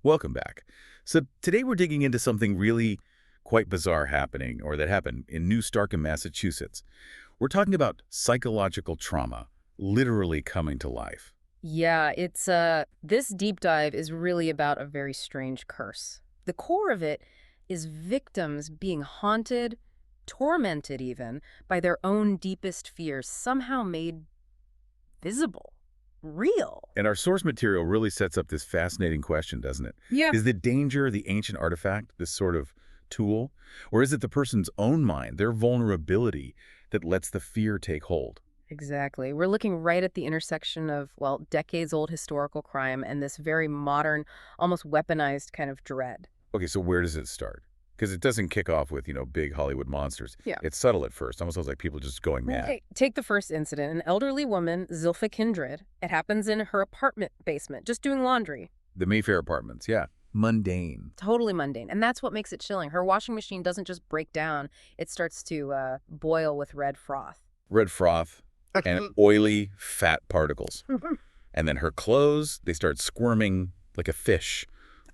Welcome back. So today we're digging into something really quite bizarre happening, or that happened in New Starkham, Massachusetts. We're talking about psychological trauma literally coming to life. Yeah, this deep dive is really about a very strange curse. The core of it is victims being haunted, tormented even, by their own deepest fears, somehow made visible, real. And our source material really sets up this fascinating question, doesn't it? Yeah. Is the danger the ancient artifact, this sort of tool, or is it the person's own mind, their vulnerability, that lets the fear take hold? Exactly. We're looking right at the intersection of, well, decades-old historical crime and this very modern, almost weaponized kind of dread. Okay, so where does it start? Because it doesn't kick off with, big Hollywood monsters. Yeah. It's subtle at first. Almost sounds like people just going mad. Okay, take the first incident. An elderly woman, Zilpha Kindred. It happens in her apartment basement, just doing laundry. The Mayfair apartments, yeah. Mundane. Totally mundane. And that's what makes it chilling. Her washing machine doesn't just break down. It starts to boil with red froth. Red froth and oily, fat particles. And then her clothes, they start squirming like a fish,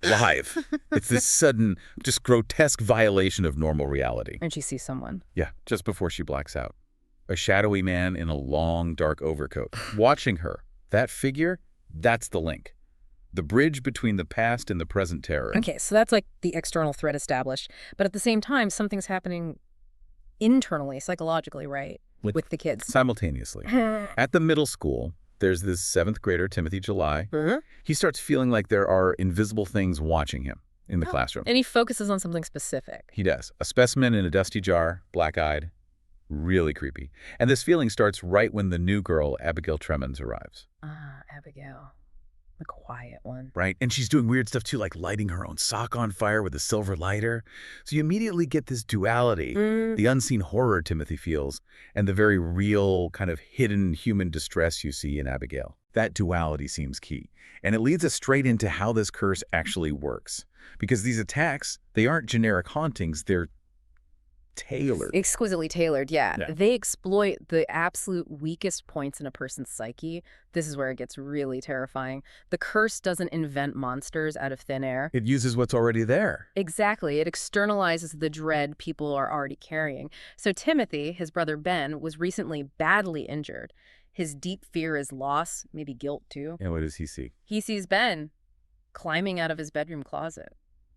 live. It's this sudden, just grotesque violation of normal reality. And she sees someone. Yeah, just before she blacks out. A shadowy man in a long, dark overcoat. Watching her, that figure, that's the link. The bridge between the past and the present terror. Okay, so that's like the external threat established. But at the same time, something's happening internally, psychologically, right? With the kids. Simultaneously. At the middle school, there's this 7th grader, Timothy July. He starts feeling like there are invisible things watching him in the classroom. And he focuses on something specific. He does. A specimen in a dusty jar, black-eyed, really creepy. And this feeling starts right when the new girl, Abigail Tremens, arrives. Ah, Abigail. The quiet one. Right? And she's doing weird stuff too, like lighting her own sock on fire with a silver lighter. So you immediately get this duality, the unseen horror Timothy feels, and the very real kind of hidden human distress you see in Abigail. That duality seems key. And it leads us straight into how this curse actually works. Because these attacks, they aren't generic hauntings, they're tailored. Exquisitely tailored, yeah. They exploit the absolute weakest points in a person's psyche. This is where it gets really terrifying. The curse doesn't invent monsters out of thin air. It uses what's already there. Exactly. It externalizes the dread people are already carrying. So Timothy, his brother Ben, was recently badly injured. His deep fear is loss, maybe guilt too. And what does he see? He sees Ben climbing out of his bedroom closet.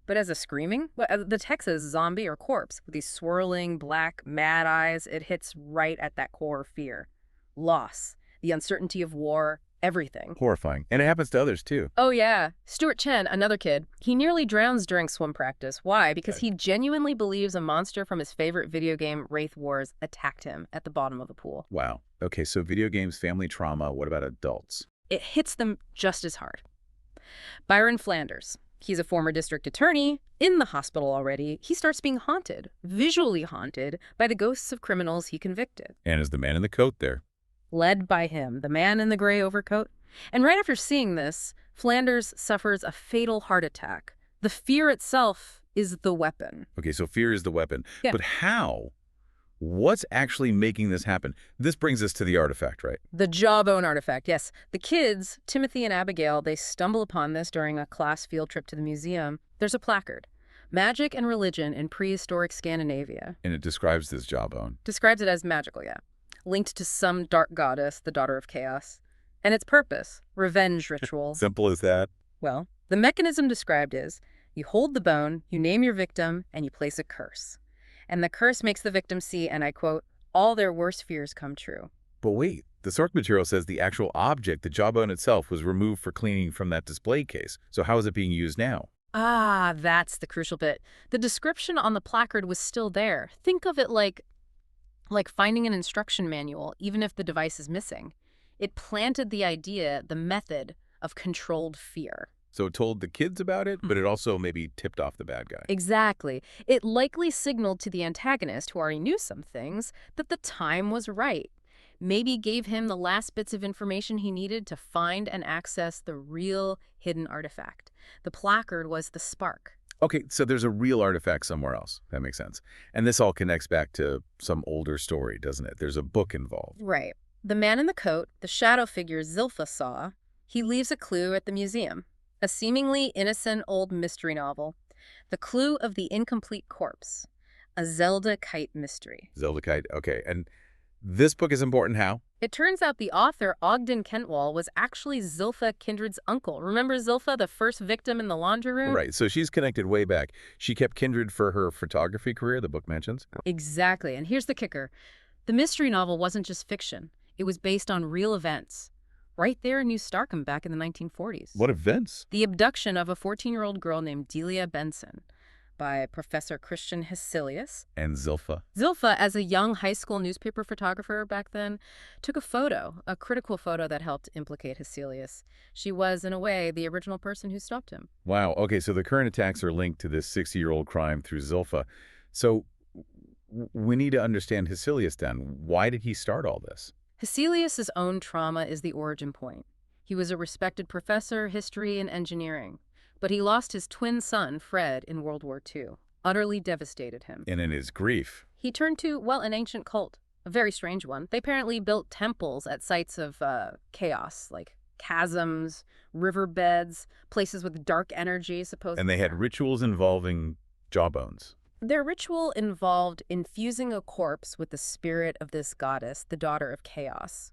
But as a screaming, the text says zombie or corpse with these swirling black mad eyes. It hits right at that core of fear. Loss, the uncertainty of war, everything. Horrifying. And it happens to others too. Oh yeah. Stuart Chen, another kid, he nearly drowns during swim practice. Why? Because he genuinely believes a monster from his favorite video game, Wraith Wars, attacked him at the bottom of the pool. Wow. Okay, so video games, family trauma. What about adults? It hits them just as hard. Byron Flanders. He's a former district attorney, in the hospital already. He starts being haunted, visually haunted, by the ghosts of criminals he convicted. And is the man in the coat there? Led by him, the man in the gray overcoat. And right after seeing this, Flanders suffers a fatal heart attack. The fear itself is the weapon. Okay, so fear is the weapon. Yeah. But how? What's actually making this happen? This brings us to the artifact, right? The jawbone artifact, yes. The kids, Timothy and Abigail, they stumble upon this during a class field trip to the museum. There's a placard. Magic and Religion in Prehistoric Scandinavia. And it describes this jawbone. Describes it as magical, yeah. Linked to some dark goddess, the daughter of chaos. And its purpose, revenge ritual. Simple as that. Well, the mechanism described is, you hold the bone, you name your victim, and you place a curse. And the curse makes the victim see, and I quote, all their worst fears come true. But wait, the source material says the actual object, the jawbone itself, was removed for cleaning from that display case. So how is it being used now? Ah, that's the crucial bit. The description on the placard was still there. Think of it like finding an instruction manual, even if the device is missing. It planted the idea, the method of controlled fear. So it told the kids about it, but it also maybe tipped off the bad guy. Exactly. It likely signaled to the antagonist, who already knew some things, that the time was right. Maybe gave him the last bits of information he needed to find and access the real hidden artifact. The placard was the spark. Okay, so there's a real artifact somewhere else. That makes sense. And this all connects back to some older story, doesn't it? There's a book involved. Right. The man in the coat, the shadow figure Zilpha saw, he leaves a clue at the museum. A seemingly innocent old mystery novel. The Clue of the Incomplete Corpse. A Zelda kite mystery. Zelda Kite. Okay, and this book is important how? It turns out the author, Ogden Kentwall, was actually Zilpha Kindred's uncle. Remember Zilpha, the first victim in the laundry room? Right, so she's connected way back. She kept Kindred for her photography career, the book mentions. Exactly, and here's the kicker. The mystery novel wasn't just fiction. It was based on real events. Right there in New Starkham back in the 1940s. What events? The abduction of a 14-year-old girl named Delia Benson by Professor Christian Hesselius. And Zilpha. Zilpha, as a young high school newspaper photographer back then, took a photo, a critical photo that helped implicate Hesselius. She was, in a way, the original person who stopped him. Wow, okay, so the current attacks are linked to this 60-year-old crime through Zilpha. So we need to understand Hesselius then. Why did he start all this? Hesselius' own trauma is the origin point. He was a respected professor, history, and engineering. But he lost his twin son, Fred, in World War II. Utterly devastated him. And in his grief. He turned to, well, an ancient cult. A very strange one. They apparently built temples at sites of chaos, like chasms, riverbeds, places with dark energy, supposedly. And they had rituals involving jawbones. Their ritual involved infusing a corpse with the spirit of this goddess, the daughter of chaos.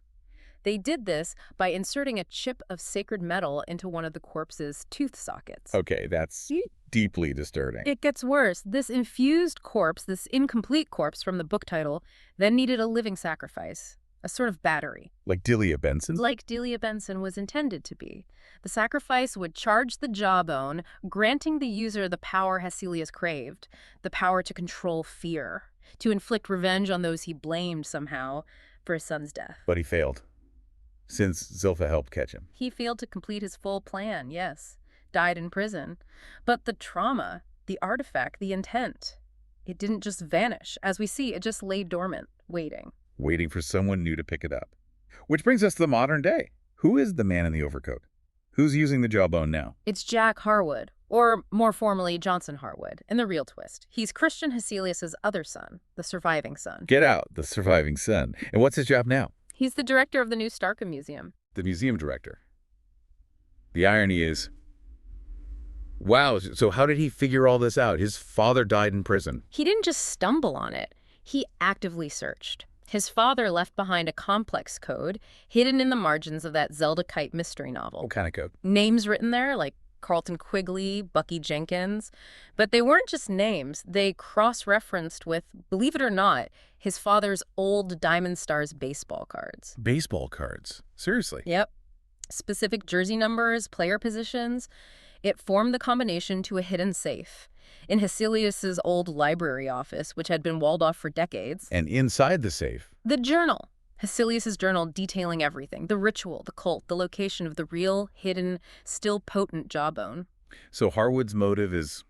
They did this by inserting a chip of sacred metal into one of the corpse's tooth sockets. Okay, that's deeply disturbing. It gets worse. This infused corpse, this incomplete corpse from the book title, then needed a living sacrifice, a sort of battery. Like Delia Benson? Like Delia Benson was intended to be. The sacrifice would charge the jawbone, granting the user the power Hesselius craved, the power to control fear, to inflict revenge on those he blamed somehow for his son's death. But he failed, since Zilpha helped catch him. He failed to complete his full plan, yes. Died in prison. But the trauma, the artifact, the intent, it didn't just vanish. As we see, it just lay dormant, waiting. Waiting for someone new to pick it up. Which brings us to the modern day. Who is the man in the overcoat? Who's using the jawbone now? It's Jack Harwood, or more formally, Johnson Harwood, in the real twist. He's Christian Hesselius' other son, the surviving son. Get out, the surviving son. And what's his job now? He's the director of the new Starkham Museum. The museum director. The irony is, wow, so how did he figure all this out? His father died in prison. He didn't just stumble on it. He actively searched. His father left behind a complex code hidden in the margins of that Zelda Kite mystery novel. What kind of code? Names written there, like Carlton Quigley, Bucky Jenkins. But they weren't just names. They cross-referenced with, believe it or not, his father's old Diamond Stars baseball cards. Baseball cards? Seriously? Yep. Specific jersey numbers, player positions. It formed the combination to a hidden safe in Hesselius' old library office, which had been walled off for decades. And inside the safe? The journal. Hesselius' journal detailing everything. The ritual, the cult, the location of the real, hidden, still potent jawbone. So Harwood's motive is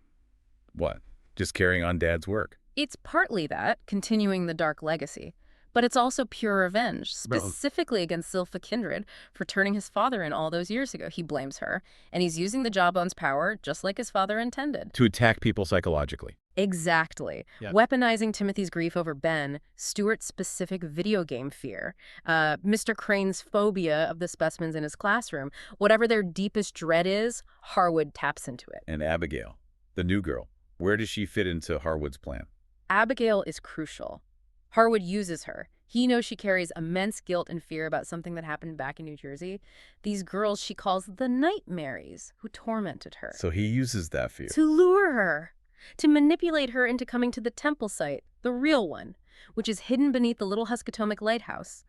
what? Just carrying on Dad's work? It's partly that, continuing the dark legacy. But it's also pure revenge, specifically against Zilpha Kindred for turning his father in all those years ago. He blames her, and he's using the jawbone's power just like his father intended. To attack people psychologically. Exactly. Yep. Weaponizing Timothy's grief over Ben, Stuart's specific video game fear, Mr. Crane's phobia of the specimens in his classroom. Whatever their deepest dread is, Harwood taps into it. And Abigail, the new girl, where does she fit into Harwood's plan? Abigail is crucial. Harwood uses her. He knows she carries immense guilt and fear about something that happened back in New Jersey. These girls she calls the Nightmarys, who tormented her. So he uses that fear. To lure her. To manipulate her into coming to the temple site, the real one, which is hidden beneath the little Huscatomic lighthouse.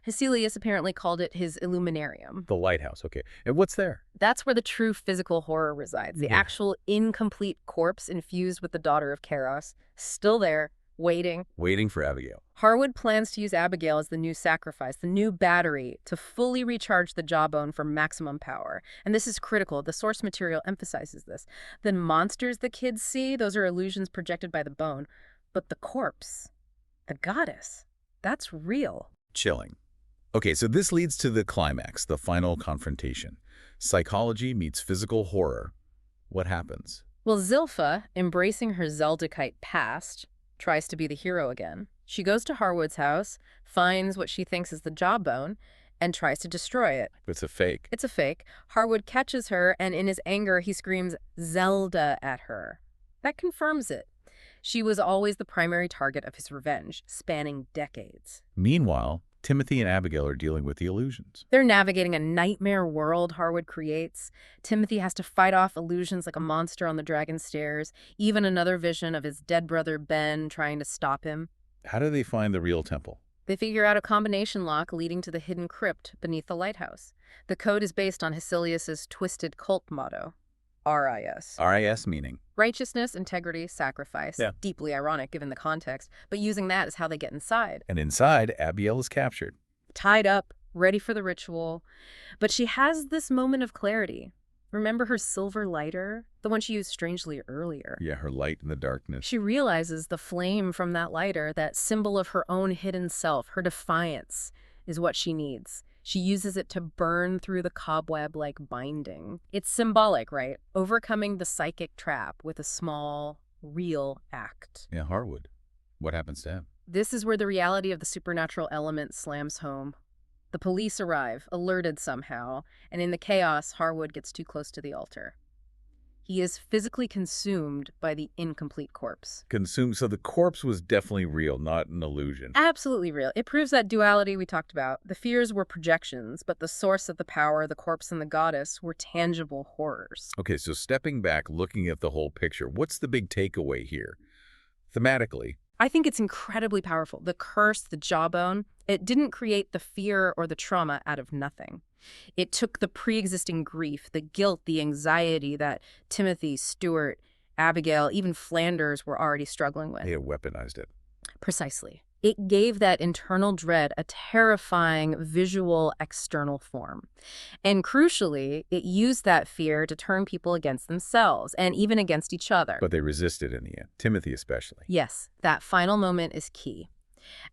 Hesselius apparently called it his illuminarium. The lighthouse, okay. And what's there? That's where the true physical horror resides. The actual incomplete corpse infused with the daughter of Chaos. Still there. Waiting. Waiting for Abigail. Harwood plans to use Abigail as the new sacrifice, the new battery, to fully recharge the jawbone for maximum power. And this is critical. The source material emphasizes this. The monsters the kids see, those are illusions projected by the bone. But the corpse, the goddess, that's real. Chilling. Okay, so this leads to the climax, the final confrontation. Psychology meets physical horror. What happens? Well, Zilpha, embracing her Zeldakite past, tries to be the hero again. She goes to Harwood's house, finds what she thinks is the jawbone, and tries to destroy it. It's a fake. It's a fake. Harwood catches her, and in his anger, he screams Zelda at her. That confirms it. She was always the primary target of his revenge, spanning decades. Meanwhile, Timothy and Abigail are dealing with the illusions. They're navigating a nightmare world Harwood creates. Timothy has to fight off illusions like a monster on the dragon stairs, even another vision of his dead brother Ben trying to stop him. How do they find the real temple? They figure out a combination lock leading to the hidden crypt beneath the lighthouse. The code is based on Hesselius's twisted cult motto, RIS. RIS meaning? Righteousness, integrity, sacrifice. Yeah. Deeply ironic given the context, but using that is how they get inside. And inside, Abigail is captured. Tied up, ready for the ritual. But she has this moment of clarity. Remember her silver lighter? The one she used strangely earlier. Yeah, her light in the darkness. She realizes the flame from that lighter, that symbol of her own hidden self, her defiance, is what she needs. She uses it to burn through the cobweb-like binding. It's symbolic, right? Overcoming the psychic trap with a small, real act. Yeah, Harwood. What happens to him? This is where the reality of the supernatural element slams home. The police arrive, alerted somehow, and in the chaos, Harwood gets too close to the altar. He is physically consumed by the incomplete corpse. Consumed, so the corpse was definitely real, not an illusion. Absolutely real. It proves that duality we talked about. The fears were projections, but the source of the power, the corpse and the goddess, were tangible horrors. Okay, so stepping back, looking at the whole picture, what's the big takeaway here? Thematically, I think it's incredibly powerful. The curse, the jawbone, it didn't create the fear or the trauma out of nothing. It took the pre-existing grief, the guilt, the anxiety that Timothy, Stuart, Abigail, even Flanders were already struggling with. they had weaponized it. Precisely. It gave that internal dread a terrifying visual external form. And crucially, it used that fear to turn people against themselves and even against each other. But they resisted in the end, Timothy especially. Yes, that final moment is key.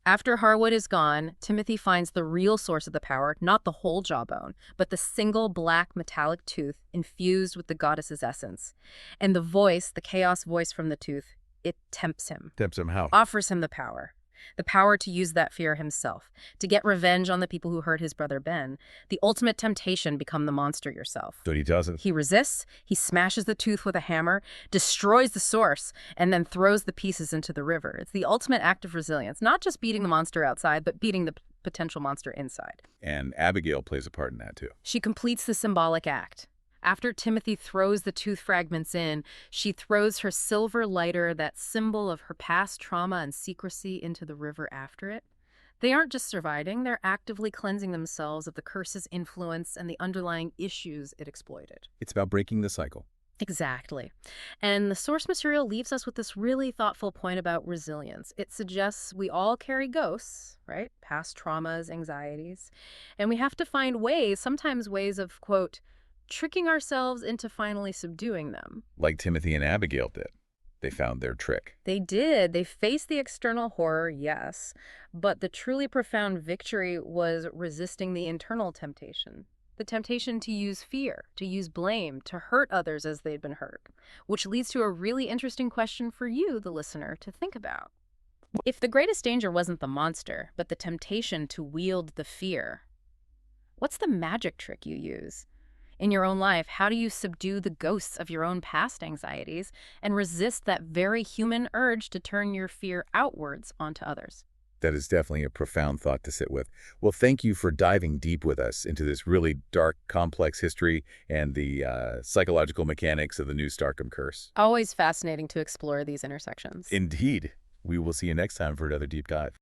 After Harwood is gone, Timothy finds the real source of the power, not the whole jawbone, but the single black metallic tooth infused with the goddess's essence. And the voice, the chaos voice from the tooth, it tempts him. Tempts him how? Offers him the power to use that fear himself, to get revenge on the people who hurt his brother Ben. The ultimate temptation, become the monster yourself. But he doesn't. He resists, he smashes the tooth with a hammer, destroys the source, and then throws the pieces into the river. It's the ultimate act of resilience, not just beating the monster outside, but beating the potential monster inside. And Abigail plays a part in that too. She completes the symbolic act. After Timothy throws the tooth fragments in, she throws her silver lighter, that symbol of her past trauma and secrecy, into the river after it. They aren't just surviving, they're actively cleansing themselves of the curse's influence and the underlying issues it exploited. It's about breaking the cycle. Exactly. And the source material leaves us with this really thoughtful point about resilience. It suggests we all carry ghosts, right? Past traumas, anxieties. And we have to find ways, sometimes ways of, quote, tricking ourselves into finally subduing them. Like Timothy and Abigail did. They found their trick. They did. They faced the external horror, yes, but the truly profound victory was resisting the internal temptation. The temptation to use fear, to use blame, to hurt others as they'd been hurt, which leads to a really interesting question for you, the listener, to think about. If the greatest danger wasn't the monster, but the temptation to wield the fear, what's the magic trick you use? In your own life, how do you subdue the ghosts of your own past anxieties and resist that very human urge to turn your fear outwards onto others? That is definitely a profound thought to sit with. Well, thank you for diving deep with us into this really dark, complex history and the psychological mechanics of the new Starkham curse. Always fascinating to explore these intersections. Indeed. We will see you next time for another deep dive.